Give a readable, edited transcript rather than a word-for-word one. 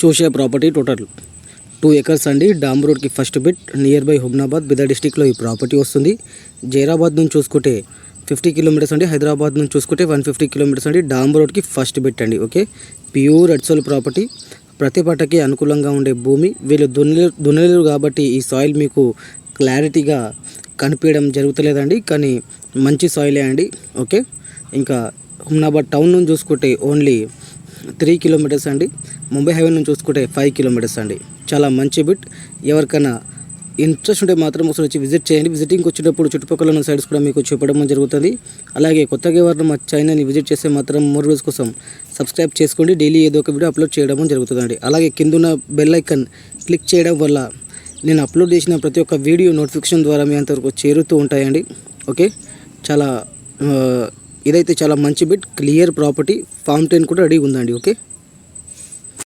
చూసే property total 2 acres అండి. Dam రోడ్కి ఫస్ట్ బిట్ నియర్ బై హుబ్నాబాద్ బిదా డిస్టిక్లో ఈ ప్రాపర్టీ వస్తుంది. జైరాబాద్ నుంచి చూసుకుంటే 50 కిలోమీటర్స్ అండి. హైదరాబాద్ నుంచి చూసుకుంటే 150 కిలోమీటర్స్ అండి. డామ్ రోడ్కి ఫస్ట్ బిట్ అండి. ఓకే, ప్యూర్ ఎడ్సోల్ ప్రాపర్టీ, ప్రతి పంటకి అనుకూలంగా ఉండే భూమి. వీళ్ళు దున్నలేరు కాబట్టి ఈ సాయిల్ మీకు క్లారిటీగా కనిపించడం జరుగుతలేదండి, కానీ మంచి సాయిలే అండి. ఓకే, ఇంకా హుబ్నాబాద్ టౌన్ నుంచి చూసుకుంటే ఓన్లీ 3 కిలోమీటర్స్ అండి. ముంబై హైవే నుంచి చూసుకుంటే 5 కిలోమీటర్స్ అండి. చాలా మంచి బిట్. ఎవరికైనా ఇంట్రెస్ట్ ఉంటే మాత్రం ఒకసారి వచ్చి విజిట్ చేయండి. విజిటింగ్కి వచ్చేటప్పుడు చుట్టుపక్కల ఉన్న సైడ్స్ కూడా మీకు చూపడం జరుగుతుంది. అలాగే కొత్తగా ఎవరైనా మా ఛానల్ని విజిట్ చేస్తే మాత్రం మోర్ వీడియోస్ కోసం సబ్స్క్రైబ్ చేసుకోండి. డైలీ ఏదో ఒక వీడియో అప్లోడ్ చేయడం జరుగుతుందండి. అలాగే కిందున్న బెల్ ఐకాన్ క్లిక్ చేయడం వల్ల నేను అప్లోడ్ చేసిన ప్రతి ఒక్క వీడియో నోటిఫికేషన్ ద్వారా మీ అంతవరకు చేరుతూ ఉంటాయండి. ఓకే, చాలా ఇదైతే చాలా మంచి బిట్, క్లియర్ ప్రాపర్టీ, ఫామ్ 10 కూడా రెడీ ఉందండి. ఓకే.